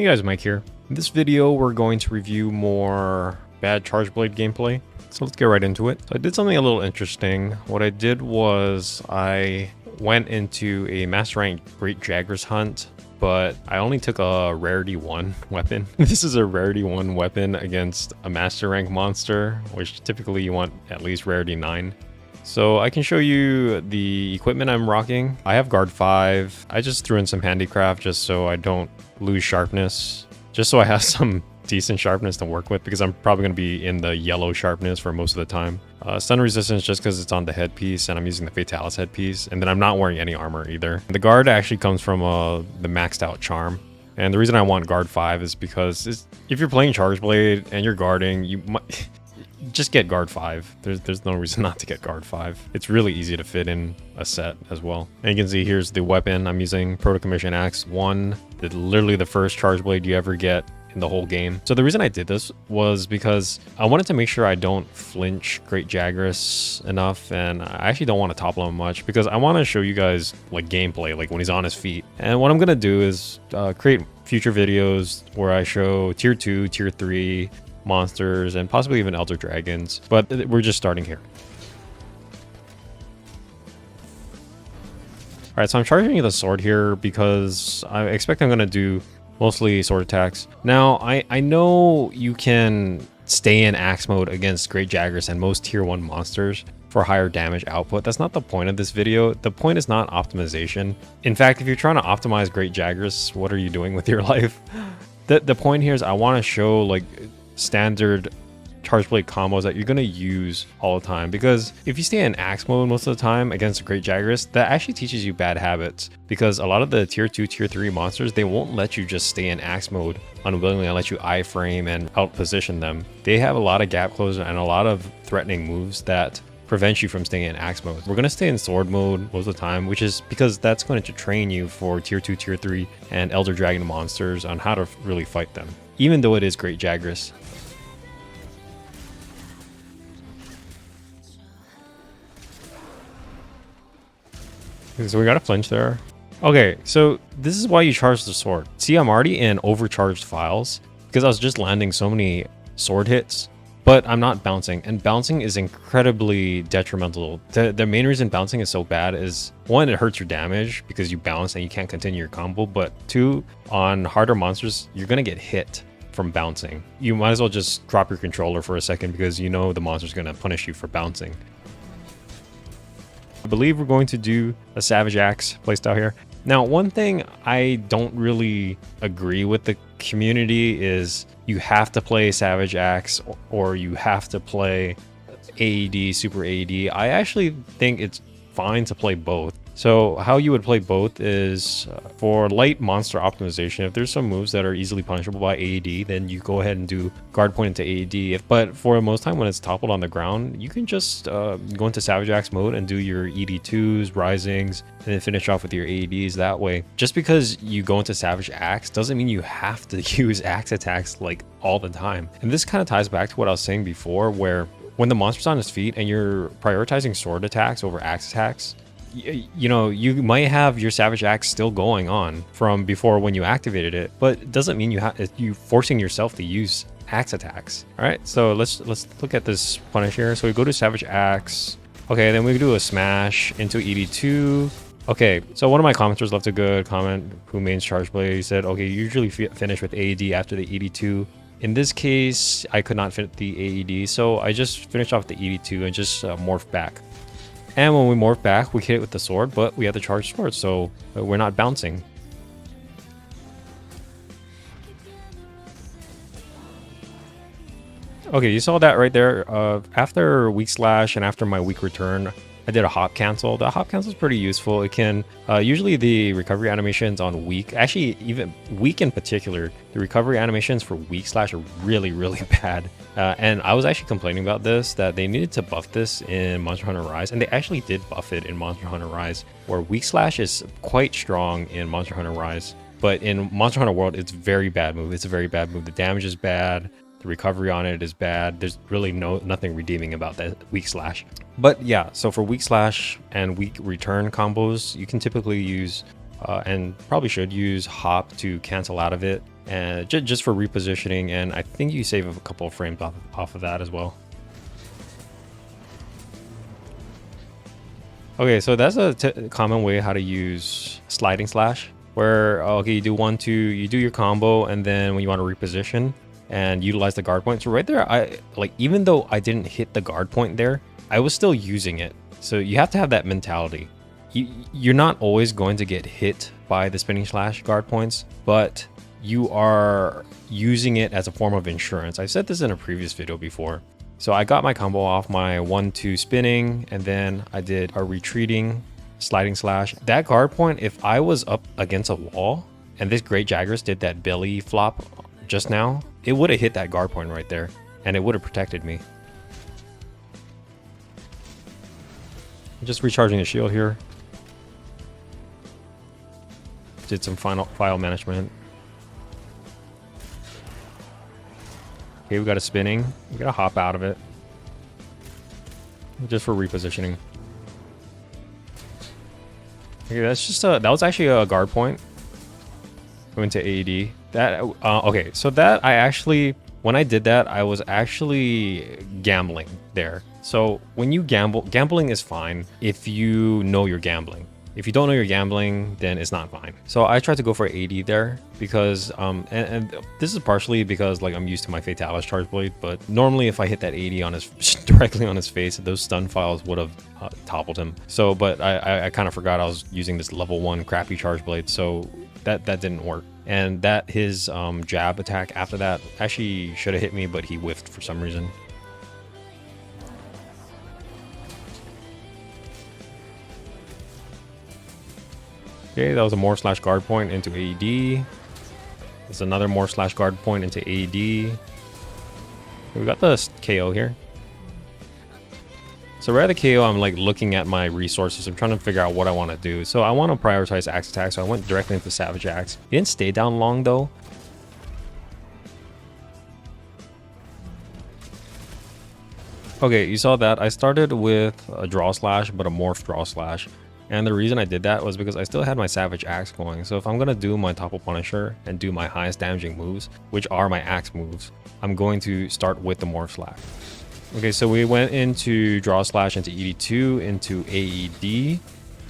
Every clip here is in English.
Hey guys, Mike here. In this video, we're going to review more bad Charge Blade gameplay. So let's get right into it. So I did something a little interesting. What I did was I went into a Master Rank Great Jaggers hunt, but I only took a Rarity 1 weapon. This is a Rarity 1 weapon against a Master Rank monster, which typically you want at least Rarity 9. So I can show you the equipment I'm rocking. I have guard 5. I just threw in some handicraft just so I don't lose sharpness, just so I have some decent sharpness to work with, because I'm probably going to be in the yellow sharpness for most of the time. Stun resistance just because it's on the headpiece and I'm using the Fatalis headpiece, and then I'm not wearing any armor either. The guard actually comes from the maxed out charm. And the reason I want guard 5 is because if you're playing Charge Blade and you're guarding, you might just get guard 5. There's no reason not to get guard 5. It's really easy to fit in a set as well. And you can see here's the weapon I'm using, Proto Commission Axe 1, literally the first Charge Blade you ever get in the whole game. So the reason I did this was because I wanted to make sure I don't flinch Great Jaggers enough, and I actually don't want to topple him much because I want to show you guys like gameplay, like when he's on his feet. And what I'm gonna do is create future videos where I show tier 2, tier 3 monsters and possibly even elder dragons, but we're just starting here. All right, so I'm charging the sword here because I expect I'm going to do mostly sword attacks. Now I know you can stay in axe mode against Great Jaggers and most tier 1 monsters for higher damage output. That's not the point of this video. The point is not optimization. In fact, if you're trying to optimize Great Jaggers, what are you doing with your life? The point here is I want to show like standard Charge Blade combos that you're going to use all the time, because if you stay in axe mode most of the time against Great Jaggers, that actually teaches you bad habits, because a lot of the tier 2 tier 3 monsters, they won't let you just stay in axe mode unwillingly and let you iframe and out position them. They have a lot of gap closer and a lot of threatening moves that prevent you from staying in axe mode. We're going to stay in sword mode most of the time, which is because that's going to train you for tier 2 tier 3 and elder dragon monsters on how to really fight them, even though it is Great Jaggers. So we got a flinch there. Okay, so this is why you charge the sword. See, I'm already in overcharged files because I was just landing so many sword hits, but I'm not bouncing, and bouncing is incredibly detrimental. The main reason bouncing is so bad is, one, it hurts your damage because you bounce and you can't continue your combo, but two, on harder monsters, you're gonna get hit from bouncing. You might as well just drop your controller for a second because you know the monster's gonna punish you for bouncing. I believe we're going to do a Savage Axe playstyle here. Now, one thing I don't really agree with the community is you have to play Savage Axe or you have to play AED, Super AED. I actually think it's fine to play both. So how you would play both is for light monster optimization. If there's some moves that are easily punishable by AED, then you go ahead and do guard point into AED. But for most time when it's toppled on the ground, you can just go into Savage Axe mode and do your ED2s, risings, and then finish off with your AEDs that way. Just because you go into Savage Axe doesn't mean you have to use axe attacks like all the time. And this kind of ties back to what I was saying before, where when the monster's on his feet and you're prioritizing sword attacks over axe attacks, you know, you might have your Savage Axe still going on from before when you activated it, but it doesn't mean you forcing yourself to use axe attacks. All right, so let's look at this punish here. So we go to Savage Axe. Okay, then we do a smash into ED2. Okay, so one of my commenters left a good comment who mains Charge Blade. He said, okay, you usually finish with AED after the ED2. In this case, I could not fit the AED, so I just finished off the ED2 and just morphed back. And when we morph back, we hit it with the sword, but we have the charged sword, so we're not bouncing. Okay, you saw that right there. After weak slash and after my weak return, I did a hop cancel. The hop cancel is pretty useful. It can usually the recovery animations on weak, actually even weak in particular, the recovery animations for weak slash are really bad. And I was actually complaining about this, that they needed to buff this in Monster Hunter Rise, and they actually did buff it in Monster Hunter Rise, where weak slash is quite strong in Monster Hunter Rise, but in Monster Hunter World, it's a very bad move. It's a very bad move. The damage is bad. The recovery on it is bad. There's really nothing redeeming about that weak slash. But yeah, so for weak slash and weak return combos, you can typically use and probably should use hop to cancel out of it. and just for repositioning, and I think you save a couple of frames off of that as well. Okay, so that's a common way how to use sliding slash, where okay, you do 1-2, you do your combo, and then when you want to reposition and utilize the guard point. So right there, I like, even though I didn't hit the guard point there, I was still using it. So you have to have that mentality. You're not always going to get hit by the spinning slash guard points, but you are using it as a form of insurance. I said this in a previous video before. So I got my combo off my 1-2 spinning, and then I did a retreating sliding slash. That guard point, if I was up against a wall and this Great Jagras did that belly flop just now, it would have hit that guard point right there and it would have protected me. Just recharging the shield here. Did some file management. Okay, we got a spinning. We gotta hop out of it. Just for repositioning. Okay, that's just that was actually a guard point. Went to AED. That okay, so that I actually, when I did that, I was actually gambling there. So when you gamble, gambling is fine if you know you're gambling. If you don't know you're gambling, then it's not fine. So I tried to go for 80 there because, and this is partially because like I'm used to my Fatalis Charge Blade, but normally if I hit that 80 on his, directly on his face, those stun files would have toppled him. So, but I kind of forgot I was using this level 1 crappy Charge Blade, so that didn't work. And that his jab attack after that actually should have hit me, but he whiffed for some reason. Okay, that was a more slash guard point into AED. There's another more slash guard point into AED. We got the KO here. So right at the KO, I'm like looking at my resources. I'm trying to figure out what I want to do. So I want to prioritize axe attack, so I went directly into Savage Axe. He didn't stay down long though. Okay, you saw that. I started with a draw slash, but a morph draw slash. And the reason I did that was because I still had my Savage Axe going. So if I'm going to do my Topple Punisher and do my highest damaging moves, which are my axe moves, I'm going to start with the Morph Slash. Okay, so we went into Draw Slash into ED2 into AED.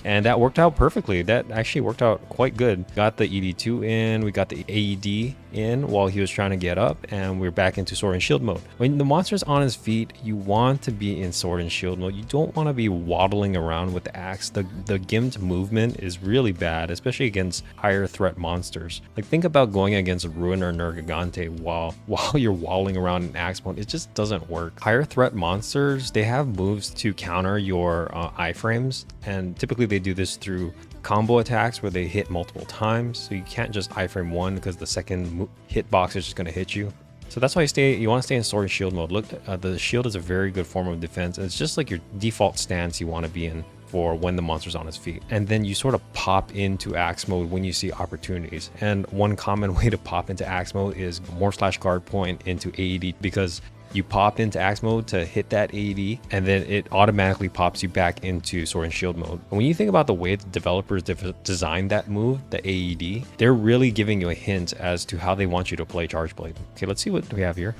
And that worked out perfectly. That actually worked out quite good. Got the ED2 in, we got the AED in while he was trying to get up, and we're back into Sword and Shield mode. When the monster's on his feet, you want to be in Sword and Shield mode. You don't want to be waddling around with the axe. The gimped movement is really bad, especially against higher threat monsters. Like think about going against Ruin or Nergigante while you're waddling around in axe mode. It just doesn't work. Higher threat monsters, they have moves to counter your iframes, and typically they do this through combo attacks where they hit multiple times. So you can't just iframe one because the second hitbox is just going to hit you. So that's why you want to stay in Sword and Shield mode. Look, the shield is a very good form of defense. It's just like your default stance you want to be in for when the monster's on his feet. And then you sort of pop into axe mode when you see opportunities. And one common way to pop into axe mode is more slash guard point into AED, because you pop into axe mode to hit that AED, and then it automatically pops you back into Sword and Shield mode. And when you think about the way the developers designed that move, the AED, they're really giving you a hint as to how they want you to play Charge Blade. Okay, let's see what we have here.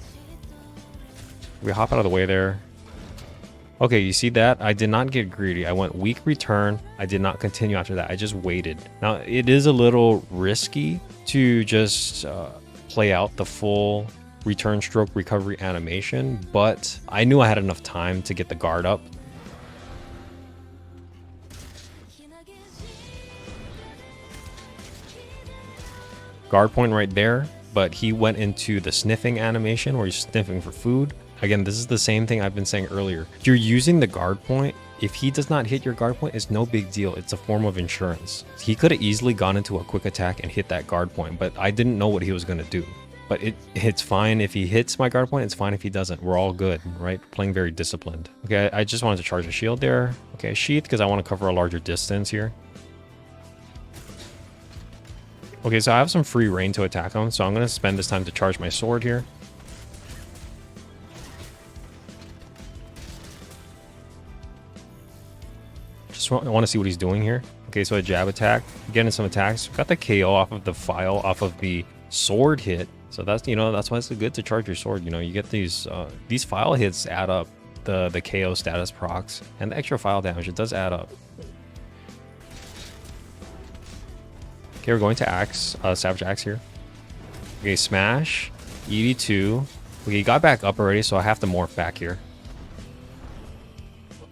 We hop out of the way there. Okay, you see that? I did not get greedy. I went weak return. I did not continue after that. I just waited. Now, it is a little risky to just play out the full return stroke recovery animation, but I knew I had enough time to get the guard up. Guard point right there, but he went into the sniffing animation where he's sniffing for food. Again, this is the same thing I've been saying earlier. You're using the guard point. If he does not hit your guard point, it's no big deal. It's a form of insurance. He could have easily gone into a quick attack and hit that guard point, but I didn't know what he was going to do. But it's fine if he hits my guard point. It's fine if he doesn't. We're all good, right? Playing very disciplined. Okay, I just wanted to charge a shield there. Okay, sheath, because I want to cover a larger distance here. Okay, so I have some free reign to attack him, so I'm going to spend this time to charge my sword here. Just want to see what he's doing here. Okay, so a jab attack. Getting some attacks. Got the KO off of the file, off of the sword hit. So that's, you know, that's why it's good to charge your sword. You know, you get these file hits add up, the KO status procs and the extra file damage. It does add up. Okay, we're going to axe, Savage Axe here. Okay, smash, ED2. Okay, he got back up already, so I have to morph back here.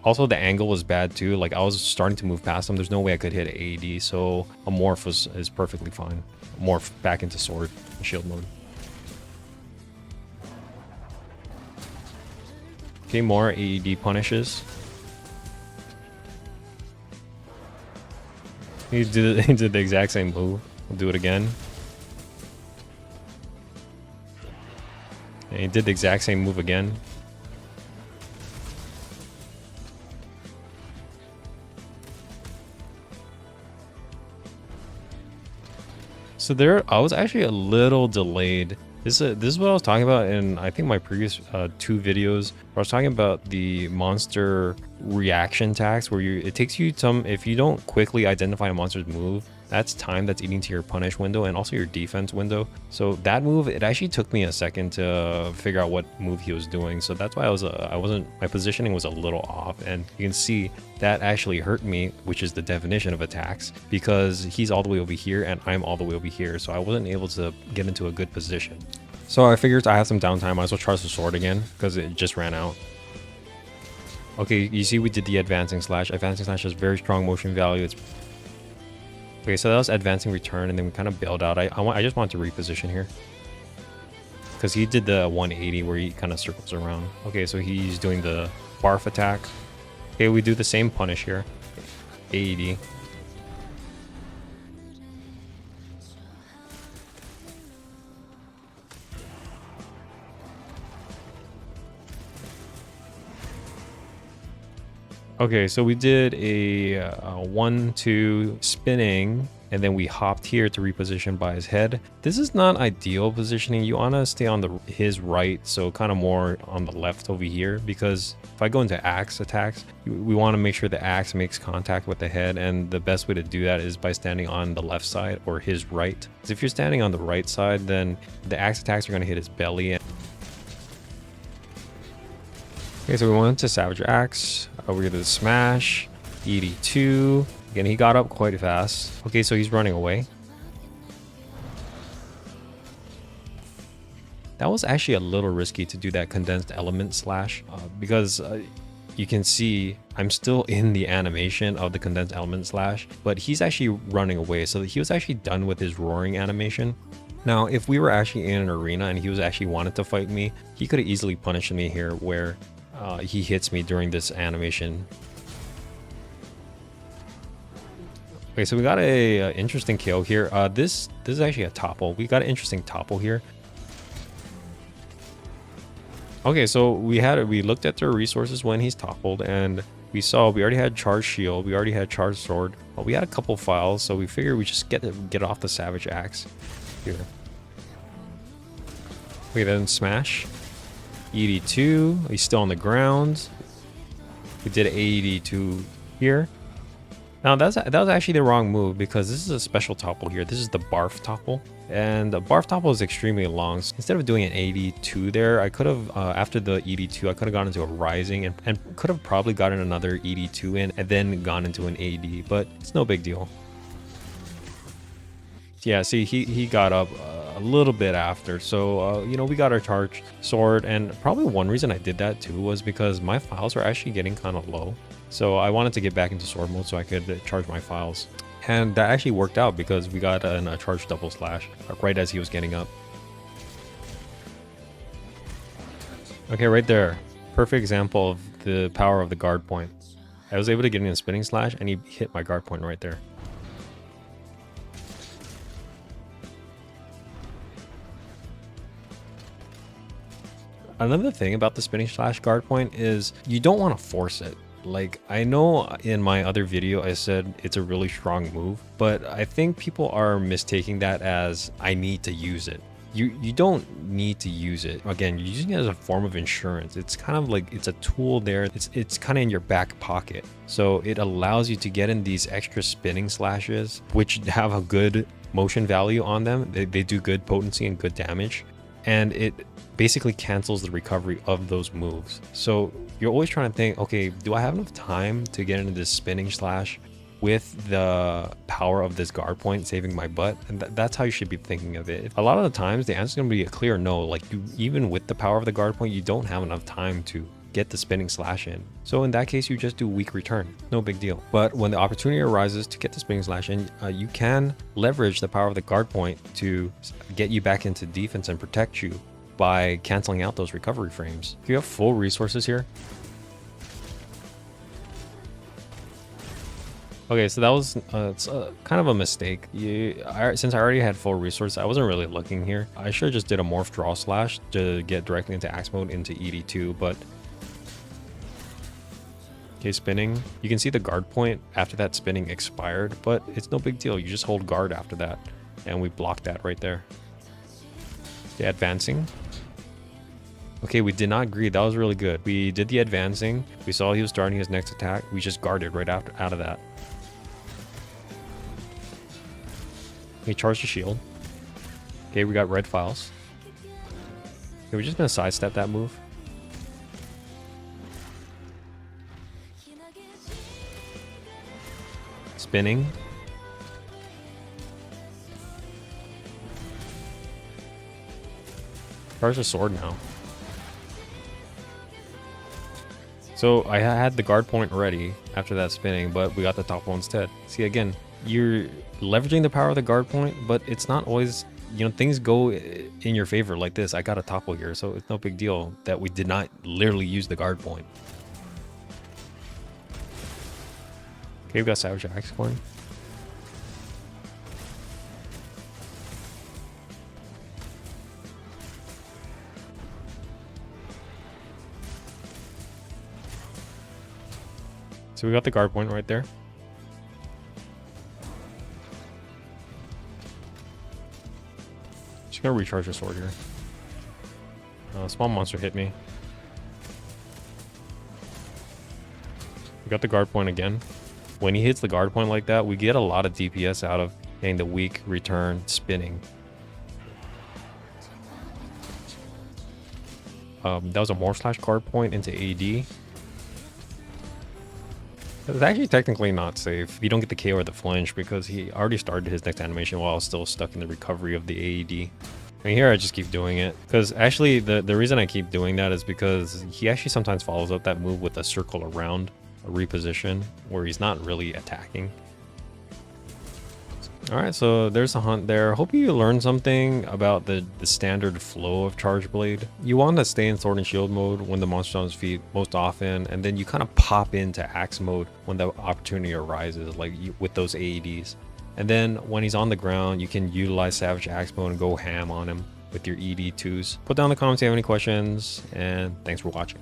Also, the angle was bad too. Like, I was starting to move past him. There's no way I could hit AD, so a morph is perfectly fine. Morph back into sword shield mode. Okay, more AED punishes. He did the exact same move. We'll do it again. And he did the exact same move again. So there, I was actually a little delayed. This is what I was talking about in, I think, my previous 2 videos. Where I was talking about the monster reaction tax, where it takes you some, if you don't quickly identify a monster's move, that's time that's eating to your punish window and also your defense window. So that move, it actually took me a second to figure out what move he was doing. So that's why my positioning was a little off, and you can see that actually hurt me, which is the definition of attacks, because he's all the way over here and I'm all the way over here. So I wasn't able to get into a good position. So I figured I have some downtime. I might as well charge the sword again because it just ran out. Okay, you see we did the advancing slash. Advancing slash has very strong motion value. Okay, so that was advancing return, and then we kind of bailed out. I just wanted to reposition here because he did the 180 where he kind of circles around. Okay, so he's doing the barf attack. Okay, we do the same punish here. AED. Okay, so we did a 1-2 spinning, and then we hopped here to reposition by his head. This is not ideal positioning. You want to stay on his right, so kind of more on the left over here, because if I go into axe attacks, we want to make sure the axe makes contact with the head, and the best way to do that is by standing on the left side or his right. Because if you're standing on the right side, then the axe attacks are going to hit his belly. Okay, so we went to Savage Axe. We did the smash, ED2. Again, he got up quite fast. Okay, so he's running away. That was actually a little risky to do that condensed element slash because you can see I'm still in the animation of the condensed element slash, but he's actually running away. So he was actually done with his roaring animation. Now, if we were actually in an arena and he was actually wanted to fight me, he could have easily punished me here where he hits me during this animation. Okay, so we got a interesting kill here. This is actually a topple. We got an interesting topple here. Okay, so we looked at their resources when he's toppled, and we saw we already had charged shield, we already had charged sword, but we had a couple files, so we figured we just get off the Savage Axe here. Okay, then smash. ED2, he's still on the ground. We did AED2 here. Now that was actually the wrong move, because this is a special topple here. This is the barf topple, and the barf topple is extremely long. So instead of doing an AD2 there, I could have after the ED2 I could have gone into a rising and could have probably gotten another ED2 in and then gone into an AD, but it's no big deal. Yeah, see, he got up a little bit after, so you know, we got our charged sword, and probably one reason I did that too was because my files were actually getting kind of low, so I wanted to get back into sword mode so I could charge my files, and that actually worked out because we got a charged double slash right as he was getting up. Okay, right there, perfect example of the power of the guard point. I was able to get in a spinning slash and he hit my guard point right there. Another thing about the spinning slash guard point is you don't want to force it. Like, I know in my other video I said it's a really strong move, but I think people are mistaking that as I need to use it. You don't need to use it. Again, you're using it as a form of insurance. It's kind of like it's a tool there. It's kind of in your back pocket. So it allows you to get in these extra spinning slashes, which have a good motion value on them. They do good potency and good damage, and it basically cancels the recovery of those moves. So you're always trying to think, okay, do I have enough time to get into this spinning slash with the power of this guard point saving my butt? And that's how you should be thinking of it. A lot of the times the answer is going to be a clear no. Like, you, even with the power of the guard point, you don't have enough time to get the spinning slash in. So in that case, you just do weak return, no big deal. But when the opportunity arises to get the spinning slash in, you can leverage the power of the guard point to get you back into defense and protect you by canceling out those recovery frames. If you have full resources here. Okay, so that was kind of a mistake. Since I already had full resources, I wasn't really looking here. I should have just did a morph draw slash to get directly into axe mode into ED2, but okay, spinning. You can see the guard point after that spinning expired, but it's no big deal. You just hold guard after that, and we blocked that right there. Okay, advancing. Okay, we did not agree. That was really good. We did the advancing. We saw he was starting his next attack. We just guarded right out of that. He charged the shield. Okay, we got red files. Okay, we're just gonna sidestep that move. Spinning. Charge the sword now. So I had the guard point ready after that spinning, but we got the top one instead. See, again, you're leveraging the power of the guard point, but it's not always, you know, things go in your favor like this. I got a topple here, so it's no big deal that we did not literally use the guard point. Okay, we've got Savage Iceborne. So we got the guard point right there. Just gonna recharge the sword here. Small monster hit me. We got the guard point again. When he hits the guard point like that, we get a lot of DPS out of getting the weak return spinning. That was a morph slash guard point into AD. It's actually technically not safe if you don't get the KO or the flinch, because he already started his next animation while still stuck in the recovery of the AED. And here I just keep doing it, because actually the reason I keep doing that is because he actually sometimes follows up that move with a circle around a reposition where he's not really attacking. Alright, so there's a hunt there. Hope you learned something about the standard flow of Charge Blade. You want to stay in Sword and Shield mode when the monster's on his feet most often, and then you kind of pop into Axe mode when the opportunity arises, like with those AEDs. And then when he's on the ground, you can utilize Savage Axe mode and go ham on him with your ED2s. Put down in the comments if you have any questions, and thanks for watching.